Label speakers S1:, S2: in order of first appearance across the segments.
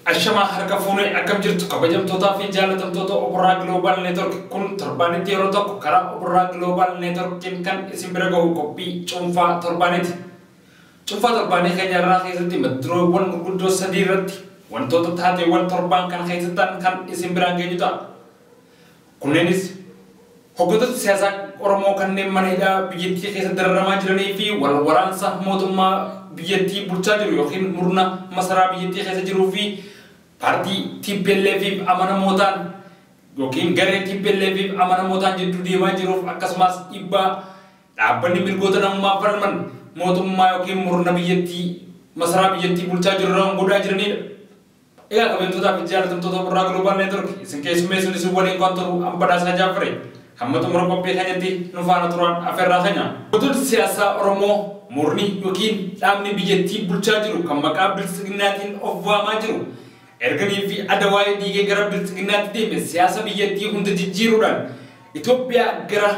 S1: Ashama harka fuune akkam jirtu kabajamtootaa fi jaalatamtoota Opera Global Network kun torbaanitti yeroo tokko karaa Opera Global Network kan isin bira gahu qophii cuunfaa torbaanitti. Cuunfaa torbaanii keenya irraa keessatti madduroowwan gurguddoo sadii irratti wantoota taateewwan torbaan kan keessattan kan isin biraan geenyu ta'a. Kunneenis hooggantoota siyaasaa Oromoo kanneen mana hidhaa biyyattii keessa dararamaa jiranii fi wal waraansa mootummaa biyyattii bulchaa jiru yookiin murna masaraa biyyattii keessa jiruu fi paartii TPLF amanamootaan yookiin garee TPLF amanamootaan jidduu deemaa jiruuf akkasumas dhiibbaa dhaabbanni mirgoota namummaa falman mootummaa yookiin murna biyyattii masaraa biyyattii bulchaa jiru irraan godhaa jiranidha. Egaa kabajamtootaa fi jaalatamtoota Opera Global Network isin keessummeessuun isin waliin kan turu Ambadaasaa Jaaffare hamma xumura qophii keenyatti nu faana turan afeerraa keenya. Hooggantoota siyaasaa Oromoo murni yookiin dhaabni biyyattii bulchaa jiru kan maqaa bilisiginnaatiin of waamaa jiru erganii fi adawaayee diigee gara bilisiginnaatti deeme siyaasa biyyattii hunda jijjiiruudhaan Itoophiyaa gara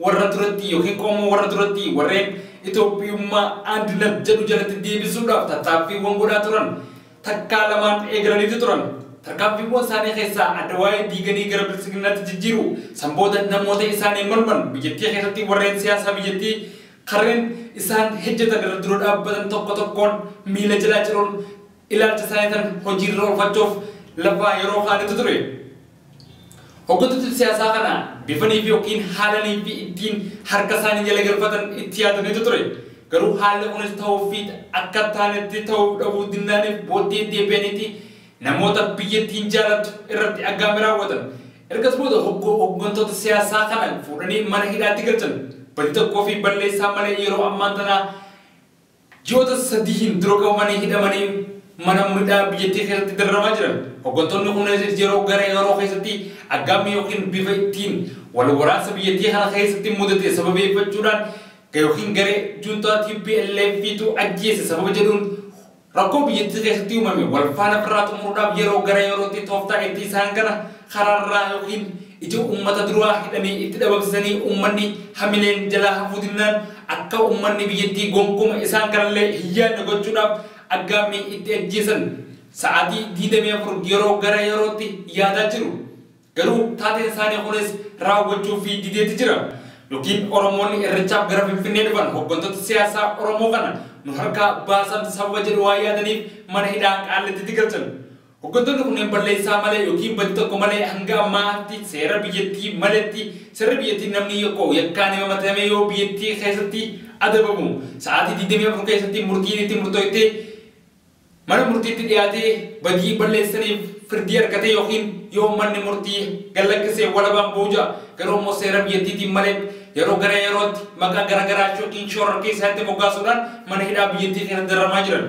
S1: warra duratti yookiin qomoo warra duratti warreen Itoophiyummaa andilat jedhu jalatti deebisuudhaaf tattaaffiiwwan godhaa turan takkaa lamaan eegalaniitu turan. Tarkaanfiiwwan isaanii keessaa adawaayee diiganii gara bilisiginnaatti jijjiiru sanboota namoota isaanii morman biyyattii keessatti warreen siyaasa biyyattii karreen isaan hejjetan irra dura dhaabbatan tokko tokkoon miila jalaa jiruun ilaalcha isaanii tan hojiirra oolfachuuf lafaa yeroo kaanitu ture. Hooggantoota siyaasaa kana bifanii fi yookiin haalanii fi ittiin harka isaanii jala galfatan itti yaadaniitu ture. Garuu haalli kunis ta'uu fi akka taanetti ta'uu dhabuu dinnaaniif booddee deebi'aniiti namoota biyyattiin jaalatu irratti aggaame raawwatan. Ergas booda hooggantoota siyaasaa kana fuudhanii mana hidhaatti galchan. Badi tokkoo fi balleessaa malee yeroo ammaan tanaa ji'oota sadiin dura qabamanii hidhamanii mana hidhaa biyyattii keessatti dararamaa jiran. Hooggantoonni kunneen yeroo gara yeroo keessatti aggaamii yookiin bifa ittiin wal waraansa biyyattii kana keessatti mudate sababeeffachuudhaan yookiin garee juntaa TPLFtu ajjeese sababa jedhuun rakkoo biyyattii keessatti uumame wal faana firraa xumuruudhaaf yeroo gara yerootti tooftaa itti isaan kana karaarraa yookiin ija uummata duraa hidhanii itti dhabamsisanii uummanni hamileen jalaa hafuutinnaan akka uummanni biyyattii gonkumaa isaan kanallee hiyyaanne gochuudhaaf aggaamii itti ajjeesan sa'aatii 24 yeroo gara yerootti yaadaa jiru. Garuu taateen isaanii kunis raawwachuu fi dideetti jira. Yookiin Oromoonni irreechaaf gara Finfinnee dhufan hooggantoota siyaasaa Oromoo kana nu harkaa baasan sababa jedhu waa yaadaniif mana hidhaa Qaallitti galchan. Hooggantoonni kunneen balleessaa malee yookiin badii tokko malee hanga ammaatti seera biyyattii maletti seera biyyattii namni yakkaan himatamee yoo biyyattii keessatti adabamu sa'aatii 24 keessatti murtiin itti murtooftee mana murtiitti dhiyaatee badii balleessaniif firdii argatee yookiin yoo manni murtii gallakkisee walabaan booja garuu immoo seera biyyattiitiin malee yeroo gara yerootti maqaa garaagaraa yookiin shoror keessatti moggaasuudhaan mana hidhaa biyyattii keessatti dararamaa jiran.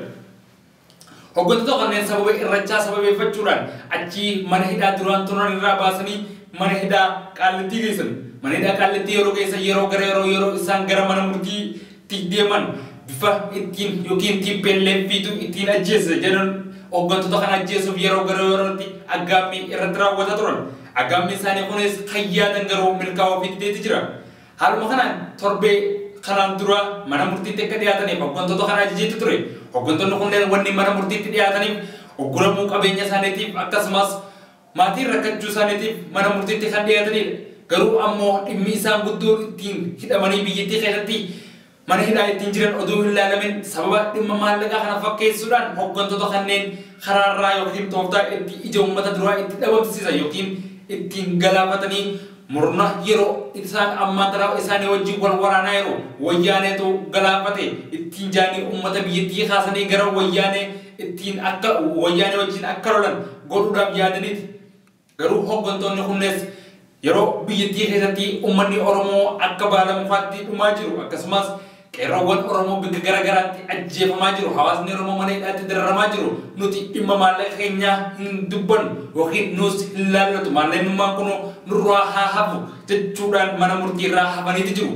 S1: Hooggantoota kanneen sababa irrachaa sababeeffachuudhaan achii mana hidhaa duraan turan irraa baasanii mana hidhaa Qaallitti geessan. Mana hidhaa Qaallitti yeroo geessan yeroo gara yeroo isaan gara mana murtiitti deeman bifa ittiin yookiin TPLFtu ittiin ajjeese jedhan hooggantoota kana ajjeesuuf yeroo gara yerootti aggaammii irratti raawwataa turan. Aggaammi isaanii kunis kayyaadan garuu milkaa'uu fi dideetti jira. Haaluma kanaan torbee kanaan dura mana murtiitti akka dhiyaataniif hooggantoota kana ajajeetti ture. Hooggantoonni kunneen wanni mana murtiitti dhiyaataniif ogguramuu qabeenya isaaniitiif akkasumas maatii rakkachuu isaaniitiif mana murtiitti kan dhiyaatanidha. Garuu ammoo dhimmi isaan guddoo ittiin hidhamanii biyyattii keessatti mana hidhaa ittiin jiran oduu hin ilaalamin sababa dhimma maallaqaa kana fakkeessuudhaan hooggantoota kanneen karaarraa yookiin tooftaa itti ija uummata duraa itti dhabamsiisan yookiin ittiin galaafatanii murna yeroo isaan ammaa taraa isaanii wajjin wal waraanaa yeroo wayyaaneetu galaafate ittiin jaanii uummata biyyattii kaasanii gara wayyaanee ittiin akka wayyaanee wajjin akka lolan godhuudhaaf yaadaniiti. garuu hooggantoonni kunis yeroo biyyattii keessatti uummanni Oromoo akka baalamufaatti dhumaa jiru akkasumas qeerroowwan Oromoo biyya garagaraatti ajjeefamaa jiru hawaasni Oromoo mana hidhaatti dararamaa jiru nuti dhimma maallaqa keenyaa hin dubbannu yookiin nus hin laallatu maallaqnummaan kun nurraa haa hafu jechuudhaan mana murtiirraa hafaniiti jiru.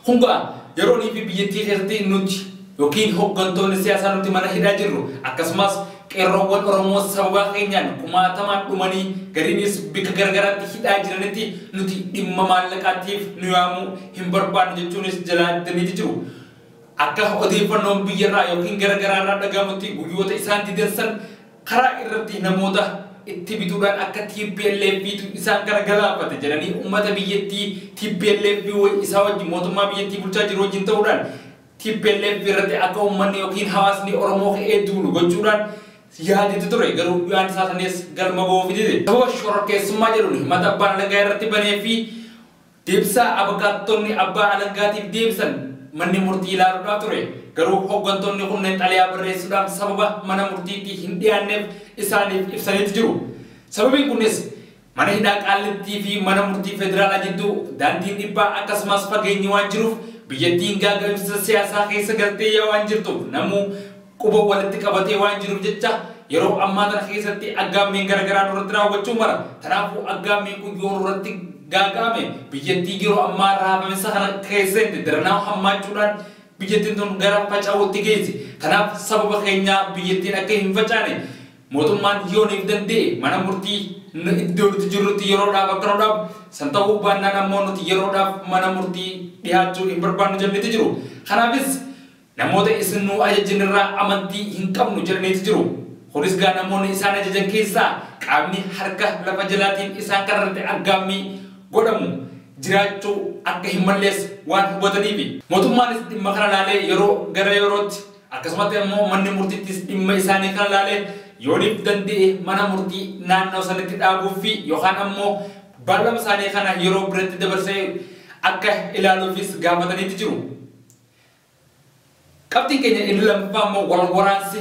S1: Hungaa yeroo fi biyyattii keessatti nuti yookiin hooggantoonni siyaasaa nuti mana hidhaa jirru akkasumas qeerroowwan Oromoo sababa keenyaan kumaatamaan dhumanii gariinis biyya garagaraatti hidhaa jiranitti nuti dhimma maallaqaatiif nu yaamuu hin barbaannu jechuunis jalaataniiti jiru. Akka odeeffannoon biyyarraa yookiin garagaraarraa dhagahamutti guyyoota isaan didansan karaa irratti namoota itti bituudhaan akka TPLF isaan garagalaafate jedhanii uummata biyyattii TPLF isaa wajjin mootummaa biyyattii bulchaa jiru wajjin ta'uudhaan TPLF irratti akka uummanni yookiin hawaasni Oromoo ka'ee duulu gochuudhaan yaadatti ture garuu yaan isaaniis galma ga'uu fidite. Sababa shororkeessummaa jedhuun himata abbaan alangaa irratti banee fi deebisaa abukaattonni abbaa alangaatiif deebisan manni murtii ilaaluudhaaf ture. Garuu hooggantoonni kunneen xalayaa barreessuudhaan sababa mana murtiitti hin dhiyaanneef isaaniif ibsaniiti jiru. Sababiin kunis mana hidhaa Qaallittii fi mana murtii federaalaa jidduu daandiin dhibbaa akkasumas fageenyi waan jiruuf biyyattiin gaaga'amsa siyaasaa keessa galtee waan jirtuuf namuu quba walitti qabatee waan jiruuf jecha yeroo ammaa kana keessatti aggaammeen garagaraa irratti raawwachuu mara. Kanaafuu aggaammeen kun yoo irratti gaaga'ame biyyattii yeroo ammaa raafamessa kana keessatti daranaa hammaachuudhaan biyyattiin tun gara faca'uutti geessi. Kanaaf sababa keenyaa biyyattiin akka hin facaane mootummaan yooniif danda'e mana murtii iddoo nuti jirrutti yeroodhaaf akkanoodhaaf san ta'uu baannaan ammoo nuti yeroodhaaf mana murtii dhiyaachuu hin barbaannu jenneeti jiru. Kanaafis namoota isin nu ajajan irraa amantii hin qabnu jedhaniiti jiru. Kunis gaa namoonni isaan ajajan keessaa qaamni harka lafa jalaatiin isaan kanarratti aggaammii godhamu jiraachuu akka hin mallees waan hubataniifi. Mootummaanis dhimma kana laalee yeroo gara yerootti akkasumas immoo manni murtiittis dhimma isaanii kana laalee yooniif danda'e mana murtii naannoo sanatti dhaabuu fi yookaan ammoo beellama isaanii kana yeroo biratti dabarsee akka ilaaluufis gaafataniiti jiru. Qabxiin keenya inni lammaffaa immoo wal waraansi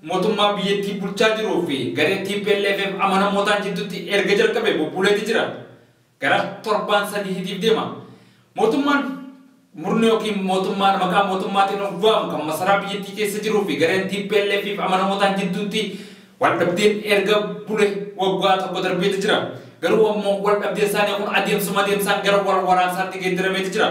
S1: mootummaa biyyattii bulchaa jiruu fi garee TPLF amanamootaan jidduutti erga jalqabe bubbuleeti jira. Gara torbaan sadiitiif deema. Mootummaan murni yookiin mootummaan maqaa mootummaatiin of waamu kan masaraa biyyattii keessa jiruu fi gareen TPLF amanamootaan jidduutti wal dhabdeen erga bule waggaa tokko darbeeti jira. Garuu ammoo wal dhabdeen isaanii kun adeemsaan gara wal waraansaatti geeddarameeti jira.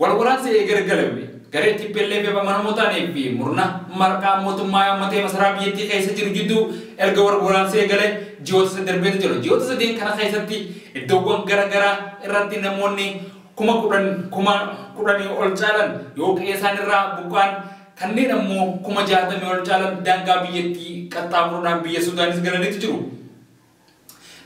S1: Wal waraansi eegalame garee TPLF amanamootaan fi murna maqaa mootummaa yaammatee masaraa biyyattii keessa jiru jidduu erga wal waraansi eegale ji'oota sadii darbeeti jiru. Ji'oota sadeen kana keessatti iddoowwan garagaraa irratti namoonni kuma kudhanii ol caalan yoo qe'ee isaanirraa buqqaan kanneen ammoo kuma 60 ol caalan daangaa biyyattii qaxxaamuruudhaan biyya Sudaanis galaniiti jiru.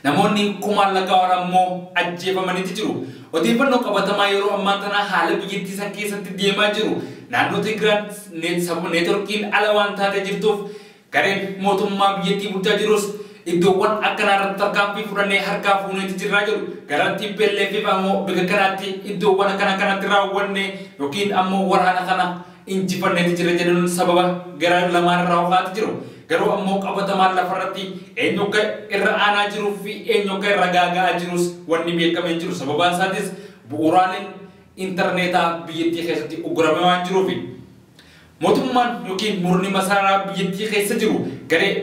S1: Namoonni kumaan lakkaa'aman ammoo ajjeefamaniiti jiru. Odeeffannoo qabatamaa yeroo ammaa kana haala biyyattii san keessatti deemaa jiru naannoo Tigraay neetworkiin ala waan taatee jirtuuf gareen mootummaa biyyattii bulchaa jirus iddoowwan akkanaa irratti tarkaanfii fudhannee harkaa fuuneeti jirraa jiru. Gara TPLF ammoo biyya kanaatti iddoowwan akkana kanatti raawwanne yookiin ammoo waraana kana injifanneeti jira jedhuun sababa gara lamaan irraa ho'aati jiru. Garuu ammoo qabatamaan lafarratti eenyu akka irra aanaa jiruu fi eenyu akka irra gaaga'aa jirus wanni beekamee jiru. Sababaan isaatis bu'uuraaleen intarneetaa biyyattii keessatti uguramee waan jiruufi. Mootummaan yookiin murni masaraa biyyattii keessa jiru garee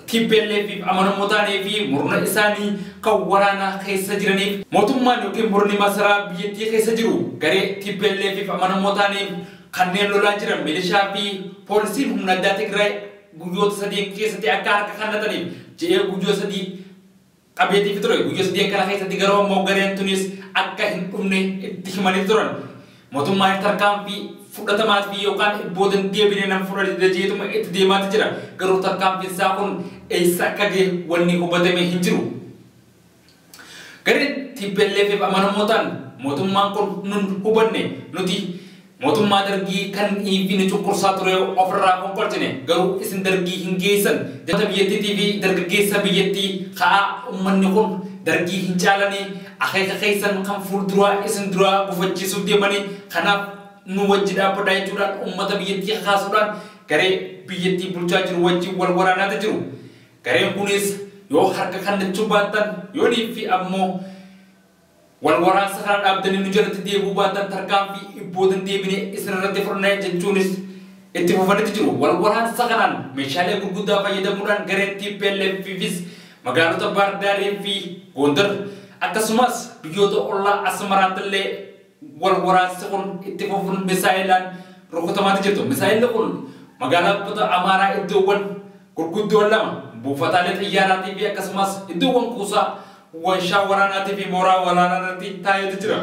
S1: TPLF amanamootaanii fi murna isaanii kan waraanaa keessa jiraniif mootummaan yookiin murni masaraa biyyattii keessa jiru garee TPLF amanamootaanii kanneen lolaa jiran milishaa fi poolisiin humna addaa Tigraay guyyoota sadii keessatti akka harka kennataniif jedhee guyyoota sadii qabeetiif ture. Guyyoota sadii kana keessatti garuu ammoo gareen tunis akka hin dhumne itti himanii turan. Mootummaan tarkaanfii fudhatamaa fi yookaan boodan deebinee nama fudhatee jeetuma itti deemaati jira. Garuu tarkaanfiin isaa kun eessa akka ga'e wanni hubatamee hin jiru. Gareen TPLF amanamootaan mootummaan kun nun hubanne nuti mootummaa dargii kan dhiibbini cunqursaa ture ofirraa konkolchine garuu isin dargii hin geessan. Jata biyyattii fi dargaggeessa biyyattii ka'aa uummanni kun dargii hin caalanii akeeka keessan kan fuulduraa isin duraa gufachiisuuf deemanii kanaaf nu wajji dhaabbadhaa jechuudhaan uummata biyyattii kaasuudhaan garee biyyattii bulchaa jiru wajjin wal waraanaati jiru. Gareen kunis yoo harka kannachuu baattan yoonii fi ammoo wal waraansa kana dhaabdanii nu jalatti deebuu baattan tarkaanfii ibbootan deebinee isinirratti fudhannaa jechuunis itti fufanitti jiru. Wal waraansa kanaan meeshaalee gurguddaa fayyadamuudhaan gareen TPLF'is magaalota Bahar Daarii fi Gondar akkasumas biyyoota ollaa Asmaraattillee wal waraansi kun itti fufuun misaa'ilaan rukutamaa jirtu. Misaa'illi kun magaalota Amaaraa iddoowwan gurguddoo lama buufataalee xiyyaaraatii fi akkasumas iddoowwan kuusaa warshaa waraanaatii fi mooraa waraanaatti taa'ee jira.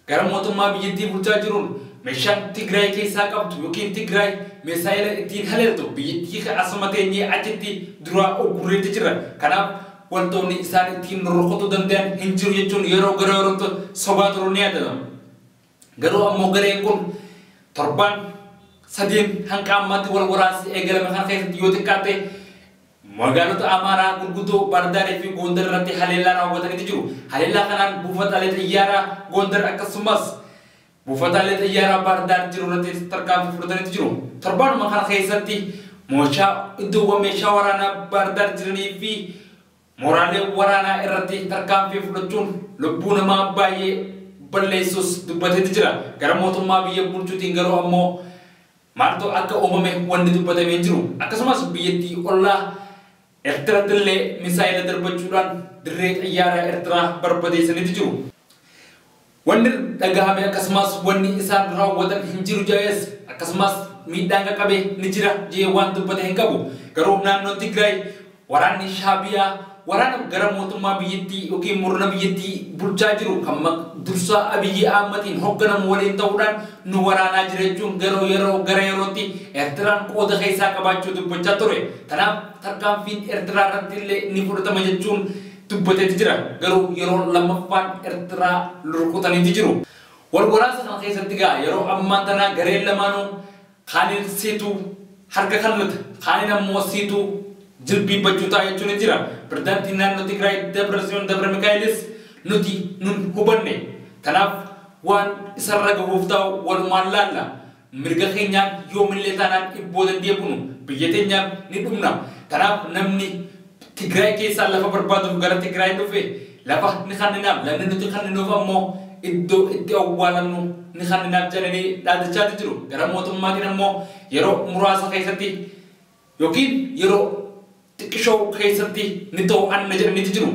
S1: Gara mootummaa biyyattii bulchaa jiruun meeshaan Tigraay keessaa qabdu yookiin Tigraay misaa'ila ittiin haleeltu biyyattii asumateenyee achitti duraa ogurreetti jira. Kanaaf wantoonni isaan ittiin rukutuu danda'an hin jiru jechuun yeroo gara yerootti sobaa turuun ni yaadatamu. Garuu ammoo gareen kun torban sadeen hanga ammaatti wal waraansi eegalame kan keessatti yoo xiqqaate magaalota Amaaraa gurguddoo Bahar Daarii fi Gondar irratti haleellaa raawwatanii jiru. Haleellaa kanaan buufataalee xiyyaaraa Gondar akkasumas buufataalee xiyyaaraa Bahar Daar jiru irratti tarkaanfii fudhatanii jiru. Torbaanuma kana keessatti iddoowwan meeshaa waraanaa Bahar Daar jiranii fi mooraalee waraanaa irratti tarkaanfii fudhachuun lubbuu namaa baay'ee balleessuus dubbatee jira. Gara mootummaa biyya bulchuutiin garuu ammoo maaltu akka uumame wanni dubbatamee jiru. Akkasumas biyyattii ollaa Eertiraattillee misaa'ila darbachuudhaan dirree xiyyaaraa Eertiraa barbadeessanii jiru. Wanni dhagahame akkasumas wanni isaan raawwatan hin jiru jabees akkasumas miidhaan qaqqabe ni jira jee waan dubbate hin qabu. Garuu naannoo Tigraay waraanni Shaabiyaa waraana gara mootummaa biyyattii yookiin murna biyyattii bulchaa jiru kan dursaa Abiyyi Ahmadiin hoogganamu waliin ta'uudhaan nu waraanaa jira jechuun gara yerootti Eertiraan qooda keessaa qabaachuu dubbachaa ture. Kanaaf tarkaanfiin Eertiraa irratti illee ni fudhatama jechuun dubbateeti jira. Garuu yeroo lammaffaan Eertiraa rukutaniiti jiru. Wal waraansa kana keessatti gaa yeroo ammaa tanaa gareen lamaanuu kaaniin siituu harka kannata kaaniin ammoo siituu jilbii bachuutaa jechuun jira. Pirezidaantiin naannoo Tigraay Dabratsiyoon Gabramikaa'ilis nuti nun hubanne. Kanaaf waan isarra gahuuf ta'u walumaan laalla. Mirga keenyaan yoomillee taanaan dhibbootan deebinu biyya teenyaaf ni dhumna. Kanaaf namni Tigraay keessaa lafa barbaaduuf gara Tigraay dhufe lafa ni kanninaaf lamni nuti kanninuuf ammoo iddoo itti awwaalannu ni kanninaaf jedhanii dhaadachaati jiru. Gara mootummaatiin ammoo yeroo muraasa keessatti yookiin yeroo xiqqishoo keessatti ni ta'u anna jedhaniiti jiru.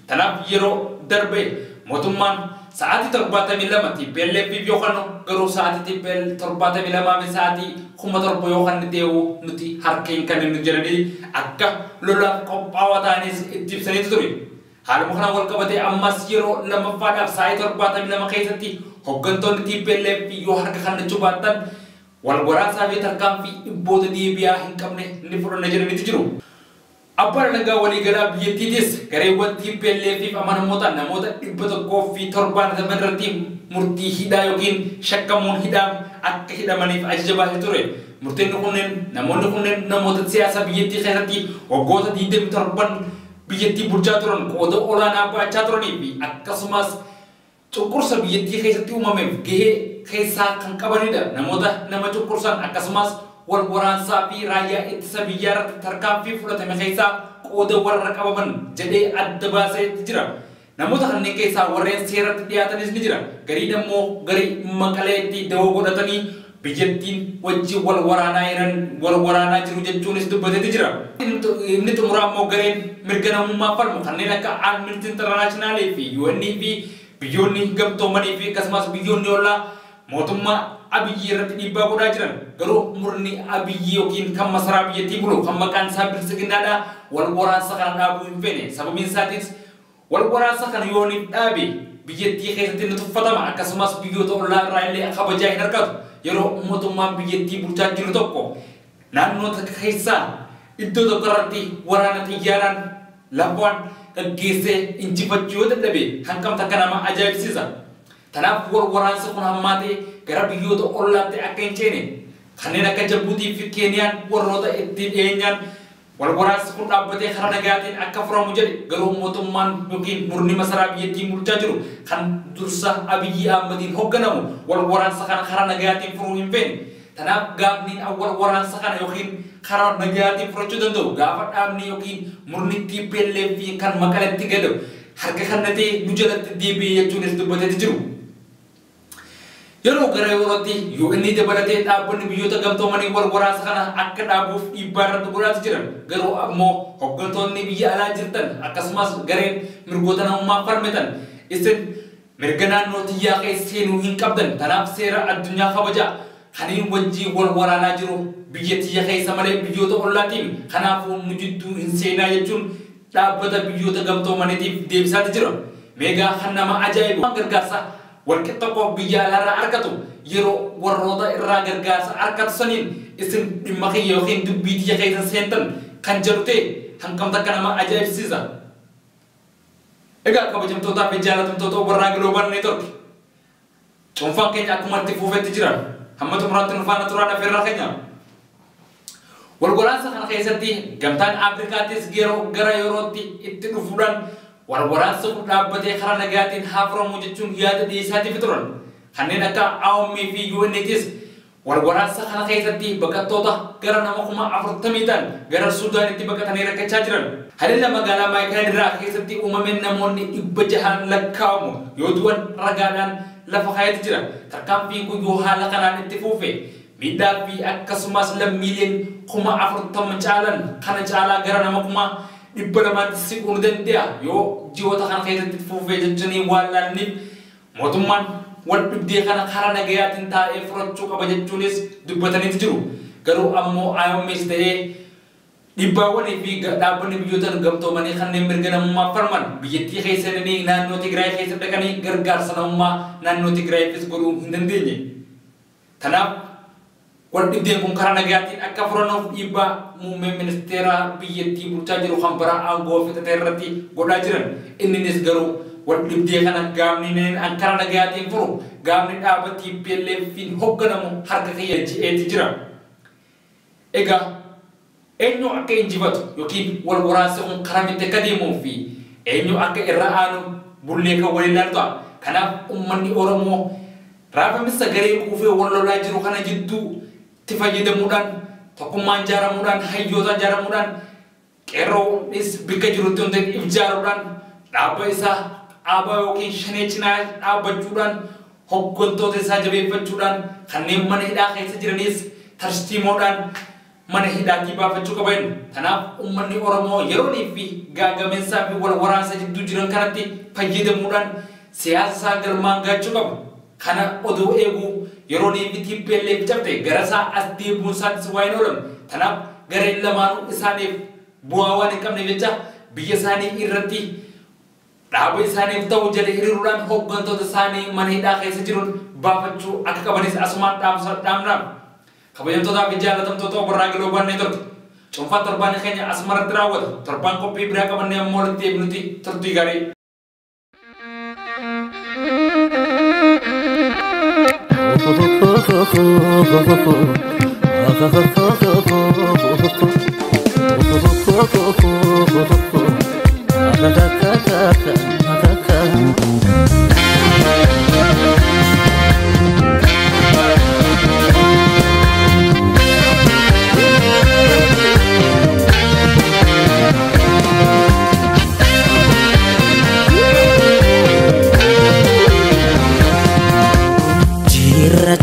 S1: Kanaaf yeroo darbe mootummaan sa'aatii 72 TPLF yookaan garuu sa'aatii 72 fi sa'aatii 7,000 yookaan ni ta'u nuti harkeen kan inni jedhanii akka lolaaf qophaa'aa ta'anis itti ibsanii ture. Haaluma kana wal qabatee ammas yeroo lammaffaadhaaf sa'aatii 72 keessatti hooggantoonni TPLF yoo harka kannachuu baattan wal waraansaa fi tarkaanfii dhibboota deebi'aa hin qabne ni fudhanna jedhaniiti jiru. Abbaan alangaa waliigalaa biyyattiitis gareewwan TPLF fi amanamoota namoota 107 irratti murtii hidhaa yookiin shakkamuun hidhaa akka hidhamaniif ajaja baasee ture. Namoonni kunneen namoota siyaasa biyyattii keessatti waggoota 27 biyyattii bulchaa turan qooda olaanaa baachaa turanii fi akkasumas cunqursa biyyattii keessatti uumameef gahee keessaa kan qabanidha. Namoota nama cunqursan akkasumas wal waraansaa fi raayyaa ittisa biyyaa irratti tarkaanfii fudhatame keessaa qooda warra qabaman jedhee adda baasee jira. Namoota kanneen keessaa warreen seeratti dhiyaatanis ni jira. Gariin ammoo garii Maqaleetti dawoo godhatanii biyyattiin wajjin wal waraanaa jiru jechuunis dubbateeti jira. Inni xumuraa ammoo gareen mirga namummaa falmu kanneen akka Amnesty International fi UN fi biyyoonni gamtoomanii fi akkasumas biyyoonni ollaa mootummaa Abiyyi irratti dhiibbaa godhaa jiran. Garuu murni Abiyyi yookiin kan masaraa biyyattii bulu kan maqaan isaa bilisiginnaadha wal waraansa kana dhaabuu hin feene. Sababiin isaatis wal waraansa kana yoo ni dhaabe biyyattii keessatti ni tuffatama akkasumas biyyoota ollaa irraa illee kabajaa hin argatu. Yeroo mootummaan biyyattii bulchaa jiru tokko naannoo keessaa iddoo tokko irratti waraana xiyyaaraan lafaan gaggeessee injifachuu yoo dadhabe hankam takka nama ajaa'ibsiisa. Kanaaf wal waraansa kun hammaatee gara biyyoota ollaatti akka hin ceene kanneen akka Jabuutii fi Keeniyaan warroota itti dhiyeenyaan wal waraansi kun dhaabbatee karaa nagaatiin akka furamu jedhe. Garuu mootummaan yookiin murni masaraa biyyattii bulchaa jiru kan dursa Abiyyi Ahmadiin hoogganamu wal waraansa kana karaa nagaatiin furuu hin feene. Tanaaf gaafni awwal waraansa kana yookiin karaa nagaatiin furachuu danda'u gaafa dhaabni yookiin murni TPLF kan Maqaleetti galu harka kannatee nu jalatti deebi'ee jechuunis dubbateeti jiru. Yeroo gara yerootti yoo inni dabalatee dhaabbanni biyyoota gamtoomanii wal waraansa kana akka dhaabuuf dhiibbaa irratti godhaa jiran garuu ammoo hooggantoonni biyya alaa jirtan akkasumas gareen mirgoota namummaa falmatan isin mirga naannoo tiyyaa keessa seenuu hin qabdan tanaaf seera addunyaa kabajaa kaniin wajjii wal waraanaa jiru biyya tiyya keessa malee biyyoota ollaatiin kanaafuu nu jidduu hin seenaa jechuun dhaabbata biyyoota gamtoomaniitiif deebisaati jira. Meegaa kan nama ajaa'ibu gargaarsa walqixxaqoo biyya alaarraa argatu yeroo warroota irraa gargaarsa argatu saniin isin dhimma kiyya yookiin dubbii tiyya keessa seentan kan jedhu ta'e hanqamta akka nama ajaa'ibsiisa. Egaa kabajamtootaa fi jaalatamtoota warraa Global Network cuunfaan keenya akkuma itti fuufetti jiran hamma xumuraatti nu faana turaan affeerraa keenya. Walwaraansa kana keessatti gamtaan Afrikaattis gara yerootti itti dhufuudhaan walwaraansa kun dhaabbatee karaa nagaatiin haa furamu jechuun yaada dhiyeessaatiif turan. Kanneen akka AOM fi UNITs walwaraansa kana keessatti baqattoota gara nama 40 ta'an gara Suudaanitti baqatanii rakkachaa jiran. Haleella magaalaa Maayikaadiraa keessatti uumameen namoonni 600 lakkaa'amu yoo du'an ragaadhaan lafa kaayatti jira. Tarkaanfiin kun yoo haala kanaan itti fuufe miidhaa fi akkasumas lammiileen 40 caalan kana caalaa gara nama 200 siquu danda'a yoo ji'oota kana keessatti fuufee jechuun waan laalaniif mootummaan wal dhibdee kana karaa nagayaatiin taa'ee furachuu qaba jechuunis dubbatanii jiru. Garuu ammoo IOMs ta'ee dhibbaawwanii fi dhaabbanni biyyoota gamtoomanii kanneen mirga namummaa falman biyyattii keessatti naannoo Tigraay keessatti dhaqanii gargaarsa namummaa naannoo Tigraayifis godhuu hin dandeenye. Kanaaf wal dhibdeen kun karaa nagayaatiin akka furanuuf dhiibbaa muummeen ministeera biyyattii bulchaa jiru kan bara aangoo fixatee irratti godhaa jiran. Innis garuu wal dhibdee kana gaafni karaa nagayaatiin furu gaafni dhaaba TPLF'n hoogganamu harka keeyyachi'eeti jira. Egaa eenyu akka injifatu yookiin wal waraansa kun karaa mitti akka deemuu fi eenyu akka irra aanu bullee kan waliin ilaalu ta'a. Kanaaf uummanni Oromoo raafamisa garee kuufee wal lolaa jiru kana jidduu itti fayyadamuudhaan tokkummaan ijaaramuudhaan hayyoota ijaaramuudhaan qeerroonis bikka jirutti hundi ijaaruudhaan dhaabba isaa dhaabaa yookiin shanee cinaa dhaabbachuudhaan hooggantoota isaa jabeeffachuudhaan kanneen mana hidhaa keessa jiranis tarsiimoodhaan mana hidhaatii baafachuu qaban. Kanaaf uummanni Oromoo yeroonii fi gaagamensaa fi wal waraansa jidduu jiran kanatti fayyadamuudhaan siyaasa isaa galmaan gaachuu qabu. Kana oduu eeguu yeroonii fi TPLF cabte garasaa as deebi'uun isaaniis waa hin oolan. Kanaaf gareen lamaanuu isaaniif bu'aa waan hin qabneef jecha biyya isaanii irratti dhaaba isaaniif ta'u jala hiriiruudhaan hooggantoota isaanii mana hidhaa keessa jiran baafachuu akka qabanis asumaan dhaamna. Kabajamtootaa fi jaalatamtoota warraa Global Network cuunfaa torbaan keenya asumarratti raawwata. Torbaan qophii biraa qabannee ammoo walitti eegnutti turtii gaarii.
S2: Jirra